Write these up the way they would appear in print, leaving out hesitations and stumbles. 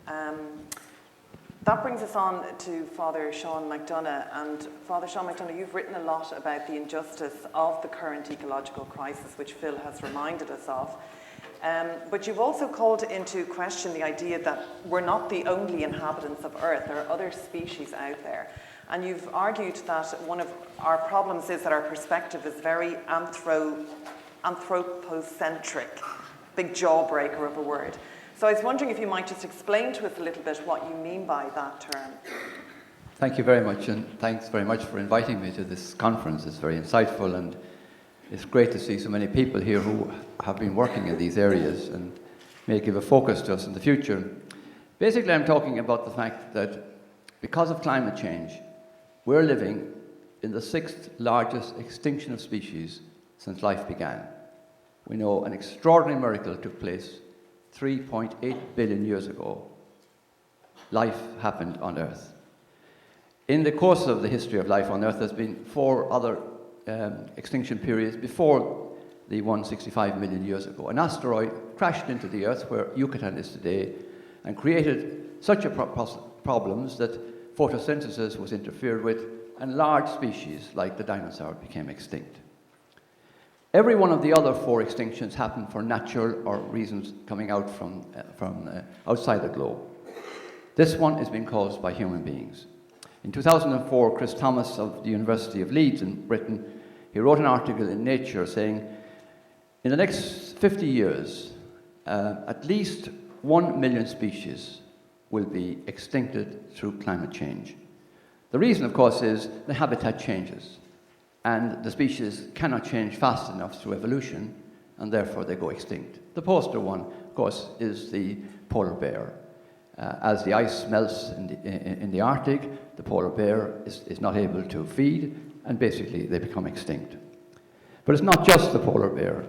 That brings us on to Father Sean McDonagh. And Father Sean McDonagh, you've written a lot about the injustice of the current ecological crisis, which Phil has reminded us of. But you've also called into question the idea that we're not the only inhabitants of Earth. There are other species out there. And you've argued that one of our problems is that our perspective is very anthropocentric, big jawbreaker of a word. So I was wondering if you might just explain to us a little bit what you mean by that term. Thank you very much, and thanks very much for inviting me to this conference. It's very insightful, and it's great to see so many people here who have been working in these areas and may give a focus to us in the future. Basically, I'm talking about the fact that because of climate change, we're living in the 6th largest extinction of species since life began. We know an extraordinary miracle took place 3.8 billion years ago. Life happened on Earth. In the course of the history of life on Earth, there's been 4 other extinction periods before the 165 million years ago. An asteroid crashed into the Earth where Yucatan is today and created such problems that photosynthesis was interfered with and large species like the dinosaur became extinct. Every one of the other 4 extinctions happened for natural or reasons coming out from outside the globe. This one is being caused by human beings. In 2004, Chris Thomas of the University of Leeds in Britain, he wrote an article in Nature saying, in the next 50 years, at least 1 million species will be extincted through climate change. The reason, of course, is the habitat changes. And the species cannot change fast enough through evolution, and therefore they go extinct. The poster one, of course, is the polar bear. As the ice melts in the Arctic, the polar bear is not able to feed, and basically they become extinct. But it's not just the polar bear.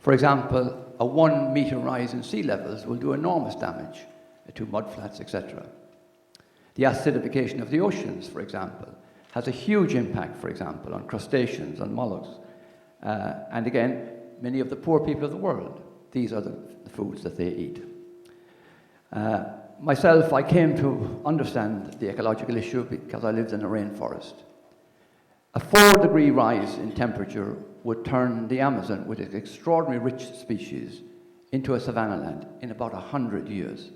For example, a 1 meter rise in sea levels will do enormous damage to mudflats, etc. The acidification of the oceans, for example, has a huge impact, for example, on crustaceans, on mollusks. And again, many of the poor people of the world, these are the foods that they eat. Myself, I came to understand the ecological issue because I lived in a rainforest. A 4-degree rise in temperature would turn the Amazon, with its extraordinary rich species, into a savanna land in about 100 years.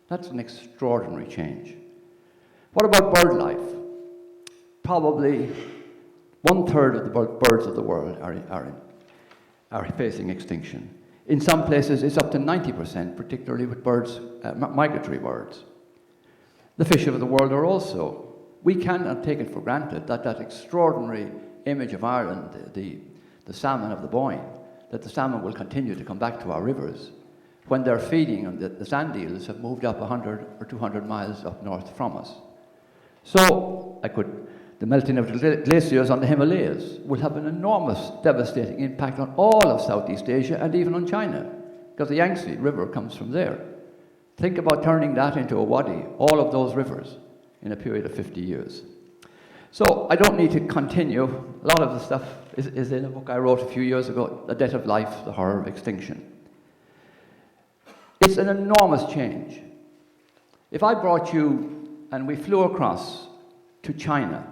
That's an extraordinary change. What about bird life? Probably 1/3 of the birds of the world are facing extinction. In some places, it's up to 90%, particularly with birds, migratory birds. The fish of the world are also. We cannot take it for granted that that extraordinary image of Ireland, the salmon of the Boyne, that the salmon will continue to come back to our rivers when they're feeding, and the sand eels have moved up 100 or 200 miles up north from us. So, the melting of the glaciers on the Himalayas will have an enormous, devastating impact on all of Southeast Asia and even on China, because the Yangtze River comes from there. Think about turning that into a wadi, all of those rivers, in a period of 50 years. So I don't need to continue. A lot of the stuff is in a book I wrote a few years ago, The Debt of Life, The Horror of Extinction. It's an enormous change. If I brought you and we flew across to China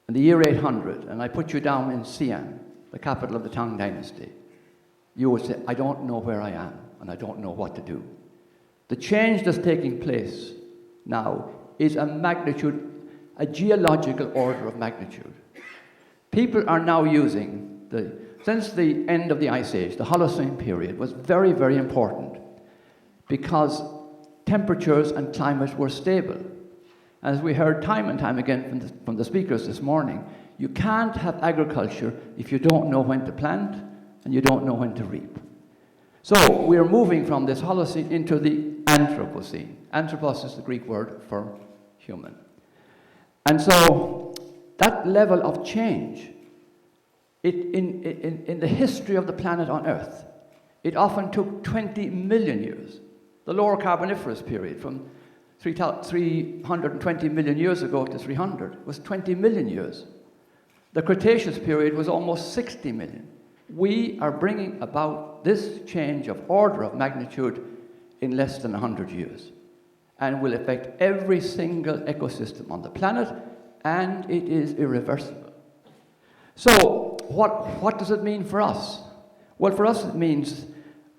in the year 800, and I put you down in Xi'an, the capital of the Tang Dynasty, you would say, I don't know where I am, and I don't know what to do. The change that's taking place now is a magnitude, a geological order of magnitude. People are now using, since the end of the Ice Age, the Holocene period was very, very important because temperatures and climate were stable. As we heard time and time again from the speakers this morning, you can't have agriculture if you don't know when to plant and you don't know when to reap. So we're moving from this Holocene into the Anthropocene. Anthropos is the Greek word for human. And so that level of change, in the history of the planet on Earth, it often took 20 million years. The lower Carboniferous period from 320 million years ago to 300 was 20 million years. The Cretaceous period was almost 60 million. We are bringing about this change of order of magnitude in less than 100 years. and will affect every single ecosystem on the planet, and it is irreversible. So, what does it mean for us? Well, for us it means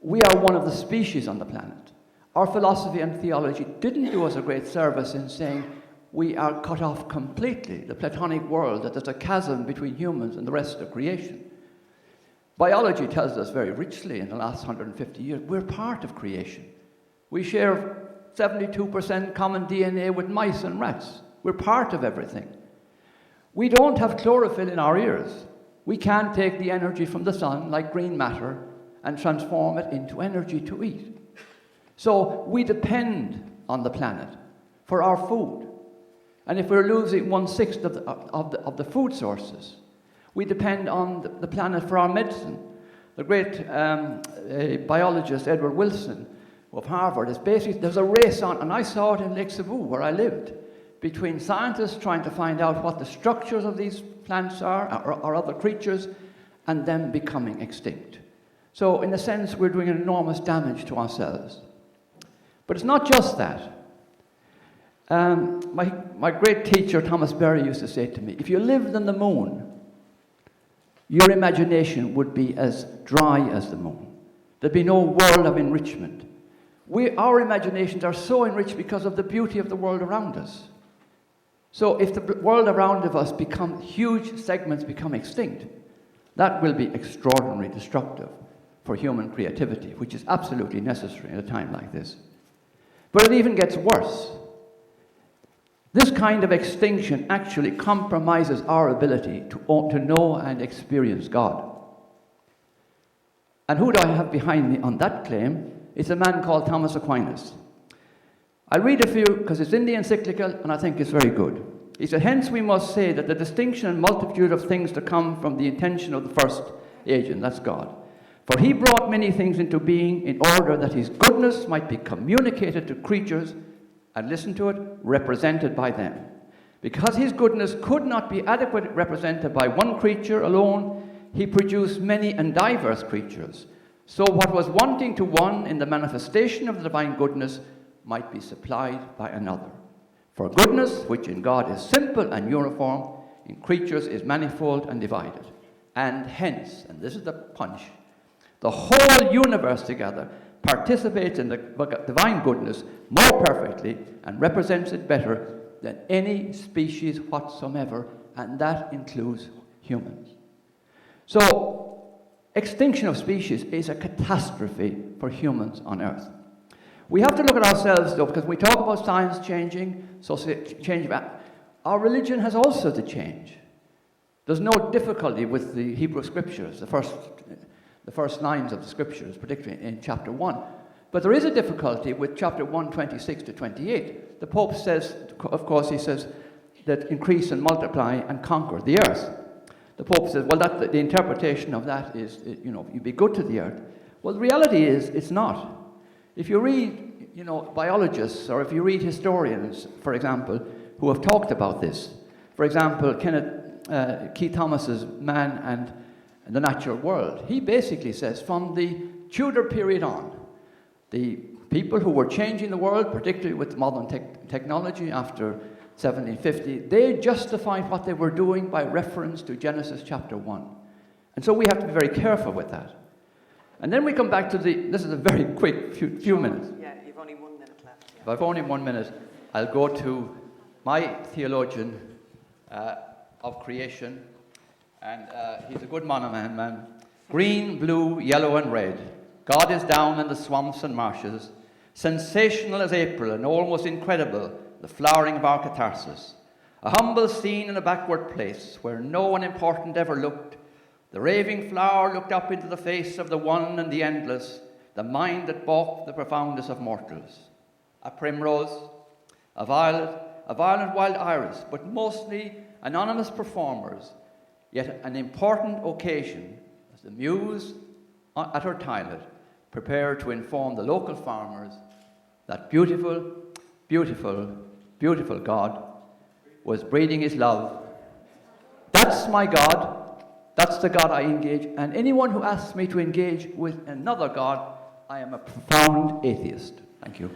we are one of the species on the planet. Our philosophy and theology didn't do us a great service in saying we are cut off completely, the Platonic world, that there's a chasm between humans and the rest of creation. Biology tells us very richly in the last 150 years, we're part of creation. We share 72% common DNA with mice and rats. We're part of everything. We don't have chlorophyll in our ears. We can't take the energy from the sun, like green matter, and transform it into energy to eat. So we depend on the planet for our food. And if we're losing 1/6 of the food sources, we depend on the planet for our medicine. The great biologist Edward Wilson of Harvard is basically, there's a race on, and I saw it in Lake Cebu where I lived, between scientists trying to find out what the structures of these plants are, or other creatures, and them becoming extinct. So in a sense, we're doing enormous damage to ourselves. But it's not just that. My great teacher, Thomas Berry, used to say to me, if you lived on the moon, your imagination would be as dry as the moon. There'd be no world of enrichment. Our imaginations are so enriched because of the beauty of the world around us. So if the world around us huge segments become extinct, that will be extraordinarily destructive for human creativity, which is absolutely necessary at a time like this. But it even gets worse. This kind of extinction actually compromises our ability to know and experience God. And who do I have behind me on that claim? It's a man called Thomas Aquinas. I'll read a few because it's in the encyclical and I think it's very good. He said, hence we must say that the distinction and multitude of things to come from the intention of the first agent, that's God. For he brought many things into being in order that his goodness might be communicated to creatures and, listen to it, represented by them. Because his goodness could not be adequately represented by one creature alone, he produced many and diverse creatures. So what was wanting to one in the manifestation of the divine goodness might be supplied by another. For goodness, which in God is simple and uniform, in creatures is manifold and divided. And hence, and this is the punch, the whole universe together participates in the divine goodness more perfectly and represents it better than any species whatsoever, and that includes humans. So, extinction of species is a catastrophe for humans on Earth. We have to look at ourselves, though, because we talk about science changing, change. Our religion has also to change. There's no difficulty with the Hebrew Scriptures, the first lines of the Scriptures, particularly in chapter 1. But there is a difficulty with chapter 1, 26 to 28. The Pope says, of course, he says that increase and multiply and conquer the earth. The Pope says, well, the interpretation of that is, you be good to the earth. Well, the reality is, it's not. If you read, biologists, or if you read historians, for example, who have talked about this, for example, Keith Thomas's Man and the Natural World, he basically says from the Tudor period on, the people who were changing the world, particularly with modern technology after 1750, they justified what they were doing by reference to Genesis chapter 1. And so we have to be very careful with that. And then we come back to this is a very quick few minutes. Yeah, you've only 1 minute left. Yeah. If I've only 1 minute, I'll go to my theologian of creation, and he's a good man. Green, blue, yellow and red. God is down in the swamps and marshes, sensational as April and almost incredible, the flowering of our catharsis. A humble scene in a backward place where no one important ever looked. The raving flower looked up into the face of the one and the endless, the mind that balked the profoundest of mortals. A primrose, a violet wild iris, but mostly anonymous performers, yet an important occasion as the muse at her toilet prepared to inform the local farmers that beautiful, beautiful, beautiful God was breeding his love. That's my God. That's the God I engage. And anyone who asks me to engage with another God, I am a profound atheist. Thank you.